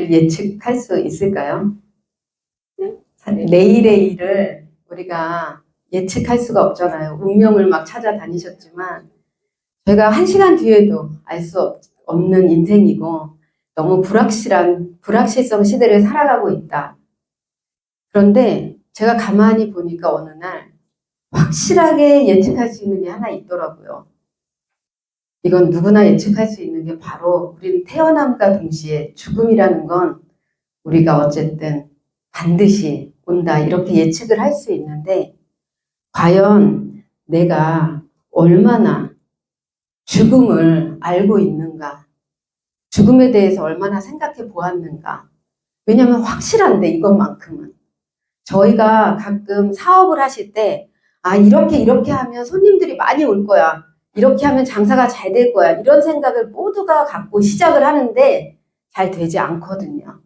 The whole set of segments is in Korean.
일을 예측할 수 있을까요? 내일의 일을 우리가 예측할 수가 없잖아요. 운명을 막 찾아다니셨지만 저희가 1시간 뒤에도 알 수 없는 인생이고 너무 불확실성 시대를 살아가고 있다. 그런데 제가 가만히 보니까 어느 날 확실하게 예측할 수 있는 게 하나 있더라고요. 이건 누구나 예측할 수 있는 게 바로 우리는 태어남과 동시에 죽음이라는 건 우리가 어쨌든 반드시 온다 이렇게 예측을 할 수 있는데 과연 내가 얼마나 죽음을 알고 있는가, 죽음에 대해서 얼마나 생각해 보았는가. 왜냐하면 확실한데 이것만큼은 저희가 가끔 사업을 하실 때 이렇게 하면 손님들이 많이 올 거야, 이렇게 하면 장사가 잘 될 거야, 이런 생각을 모두가 갖고 시작을 하는데 잘 되지 않거든요.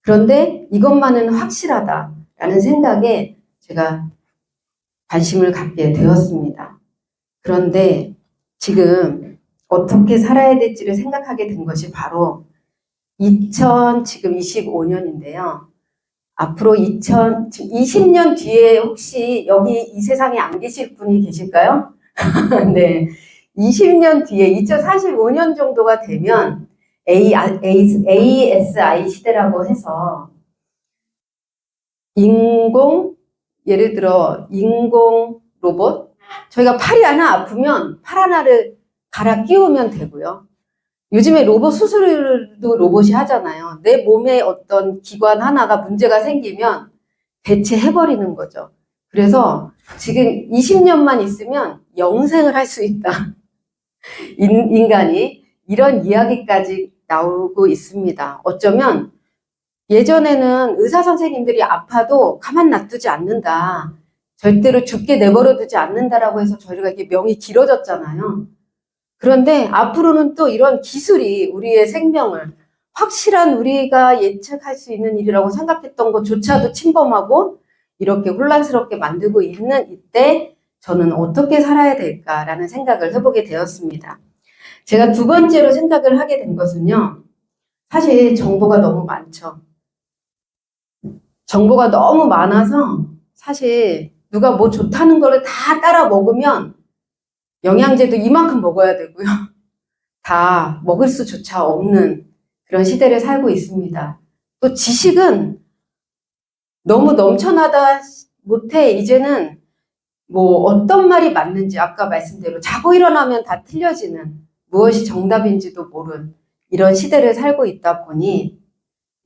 그런데 이것만은 확실하다라는 생각에 제가 관심을 갖게 되었습니다. 그런데 지금 어떻게 살아야 될지를 생각하게 된 것이 바로 지금 25년인데요. 앞으로 20년 뒤에 혹시 여기 이 세상에 안 계실 분이 계실까요? 네. 20년 뒤에 2045년 정도가 되면 ASI 시대라고 해서 예를 들어 인공 로봇, 저희가 팔이 하나 아프면 팔 하나를 갈아 끼우면 되고요. 요즘에 로봇 수술도 로봇이 하잖아요. 내 몸에 어떤 기관 하나가 문제가 생기면 대체해버리는 거죠. 그래서 지금 20년만 있으면 영생을 할 수 있다. 인간이 이런 이야기까지 나오고 있습니다. 어쩌면 예전에는 의사 선생님들이 아파도 가만 놔두지 않는다. 절대로 죽게 내버려 두지 않는다라고 해서 저희가 이게 명이 길어졌잖아요. 그런데 앞으로는 또 이런 기술이 우리의 생명을 확실한 우리가 예측할 수 있는 일이라고 생각했던 것조차도 침범하고 이렇게 혼란스럽게 만들고 있는 이때 저는 어떻게 살아야 될까라는 생각을 해보게 되었습니다. 제가 두 번째로 생각을 하게 된 것은요. 사실 정보가 너무 많죠. 정보가 너무 많아서 사실 누가 뭐 좋다는 거를 다 따라 먹으면 영양제도 이만큼 먹어야 되고요. 다 먹을 수조차 없는 그런 시대를 살고 있습니다. 또 지식은 너무 넘쳐나다 못해 이제는 뭐 어떤 말이 맞는지 아까 말씀대로 자고 일어나면 다 틀려지는 무엇이 정답인지도 모르는 이런 시대를 살고 있다 보니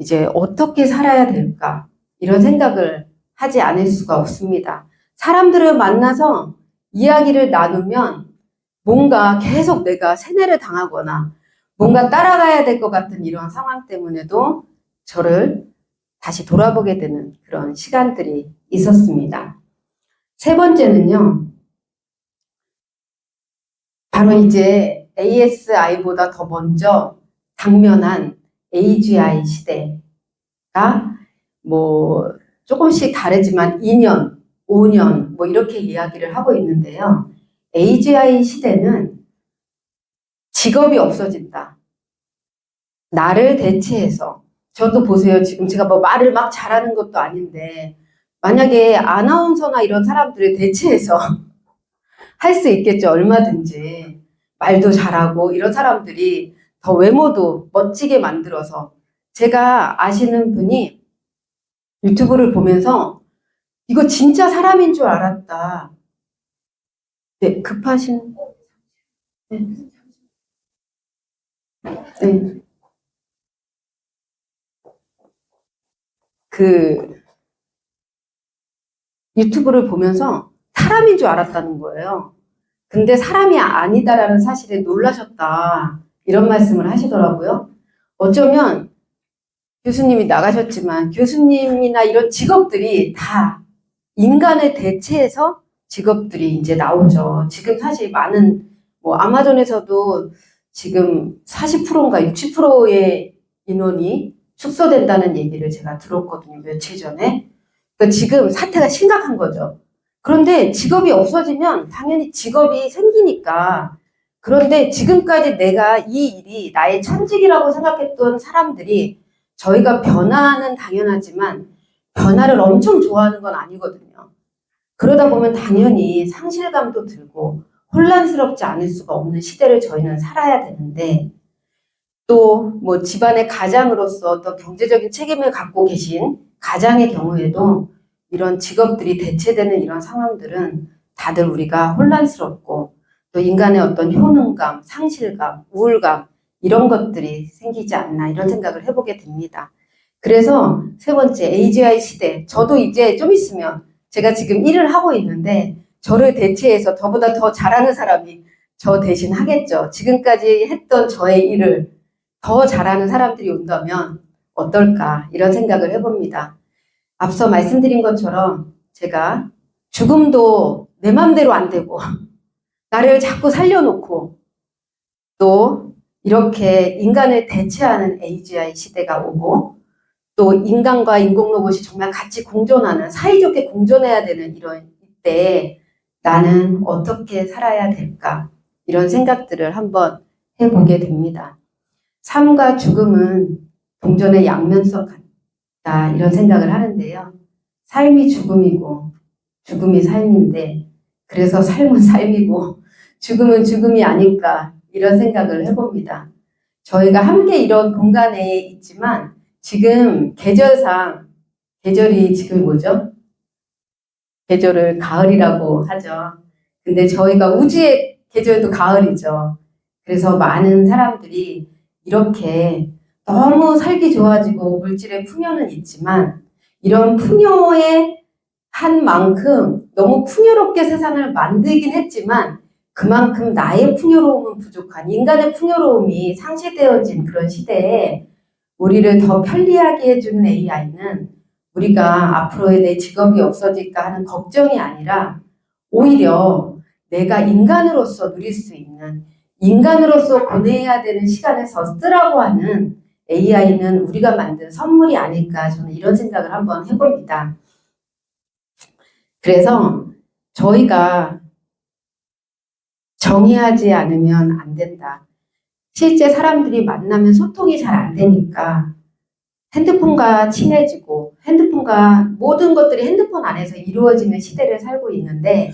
이제 어떻게 살아야 될까 이런 생각을 하지 않을 수가 없습니다. 사람들을 만나서 이야기를 나누면 뭔가 계속 내가 세뇌를 당하거나 뭔가 따라가야 될 것 같은 이런 상황 때문에도 저를 다시 돌아보게 되는 그런 시간들이 있었습니다. 세 번째는요. 바로 이제 ASI보다 더 먼저 당면한 AGI 시대가 뭐 조금씩 다르지만 2년, 5년 뭐 이렇게 이야기를 하고 있는데요. AGI 시대는 직업이 없어진다. 나를 대체해서 저도 보세요. 지금 제가 뭐 말을 막 잘하는 것도 아닌데 만약에 아나운서나 이런 사람들을 대체해서 할 수 있겠죠. 얼마든지. 말도 잘하고 이런 사람들이 더 외모도 멋지게 만들어서 제가 아시는 분이 유튜브를 보면서 이거 진짜 사람인 줄 알았다. 네, 급하신 네. 네. 그 유튜브를 보면서 사람인 줄 알았다는 거예요. 근데 사람이 아니다라는 사실에 놀라셨다. 이런 말씀을 하시더라고요. 어쩌면 교수님이 나가셨지만 교수님이나 이런 직업들이 다 인간을 대체해서 직업들이 이제 나오죠. 지금 사실 많은 뭐 아마존에서도 지금 40%인가 60%의 인원이 축소된다는 얘기를 제가 들었거든요. 며칠 전에. 그러니까 지금 사태가 심각한 거죠. 그런데 직업이 없어지면 당연히 직업이 생기니까. 그런데 지금까지 내가 이 일이 나의 천직이라고 생각했던 사람들이 저희가 변화는 당연하지만 변화를 엄청 좋아하는 건 아니거든요. 그러다 보면 당연히 상실감도 들고 혼란스럽지 않을 수가 없는 시대를 저희는 살아야 되는데, 또 뭐 집안의 가장으로서 어떤 경제적인 책임을 갖고 계신 가장의 경우에도 이런 직업들이 대체되는 이런 상황들은 다들 우리가 혼란스럽고, 또 인간의 어떤 효능감, 상실감, 우울감 이런 것들이 생기지 않나 이런 생각을 해보게 됩니다. 그래서 세 번째, AGI 시대. 저도 이제 좀 있으면 제가 지금 일을 하고 있는데 저를 대체해서 저보다 더 잘하는 사람이 저 대신 하겠죠. 지금까지 했던 저의 일을 더 잘하는 사람들이 온다면 어떨까 이런 생각을 해봅니다. 앞서 말씀드린 것처럼 제가 죽음도 내 맘대로 안 되고 나를 자꾸 살려놓고 또 이렇게 인간을 대체하는 AGI 시대가 오고, 또 인간과 인공로봇이 정말 같이 공존하는, 사이좋게 공존해야 되는 이런 이때에 나는 어떻게 살아야 될까 이런 생각들을 한번 해보게 됩니다. 삶과 죽음은 동전의 양면성 같다 이런 생각을 하는데요. 삶이 죽음이고 죽음이 삶인데, 그래서 삶은 삶이고 죽음은 죽음이 아닐까 이런 생각을 해봅니다. 저희가 함께 이런 공간에 있지만 지금 계절상, 계절이 지금 뭐죠? 계절을 가을이라고 하죠. 근데 저희가 우주의 계절도 가을이죠. 그래서 많은 사람들이 이렇게 너무 살기 좋아지고 물질의 풍요는 있지만 이런 풍요의 한 만큼 너무 풍요롭게 세상을 만들긴 했지만 그만큼 나의 풍요로움은 부족한, 인간의 풍요로움이 상실되어진 그런 시대에 우리를 더 편리하게 해주는 AI는 우리가 앞으로의 내 직업이 없어질까 하는 걱정이 아니라 오히려 내가 인간으로서 누릴 수 있는, 인간으로서 보내야 되는 시간을 더 쓰라고 하는 AI는 우리가 만든 선물이 아닐까, 저는 이런 생각을 한번 해봅니다. 그래서 저희가 정의하지 않으면 안 된다. 실제 사람들이 만나면 소통이 잘 안 되니까 핸드폰과 친해지고 핸드폰과 모든 것들이 핸드폰 안에서 이루어지는 시대를 살고 있는데,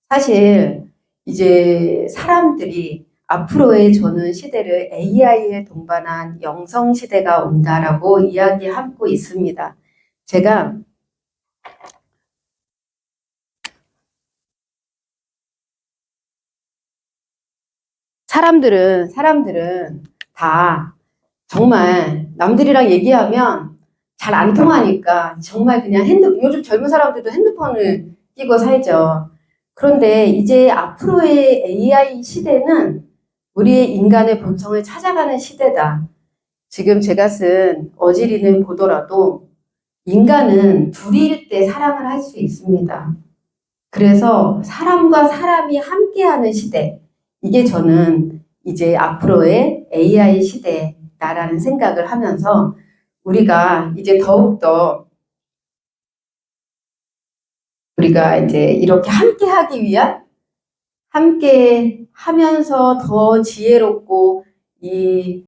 사실 이제 사람들이 앞으로의 저는 시대를 AI에 동반한 영성 시대가 온다라고 이야기하고 있습니다. 제가 사람들은 다 정말 남들이랑 얘기하면 잘 안 통하니까 정말 그냥 요즘 젊은 사람들도 핸드폰을 끼고 살죠. 그런데 이제 앞으로의 AI 시대는 우리의 인간의 본성을 찾아가는 시대다. 지금 제가 쓴 어지리는 보더라도 인간은 둘일 때 사랑을 할 수 있습니다. 그래서 사람과 사람이 함께하는 시대, 이게 저는 이제 앞으로의 AI 시대다라는 생각을 하면서 우리가 이제 더욱더 우리가 이제 이렇게 함께하기 위한, 함께 하면서 더 지혜롭고 이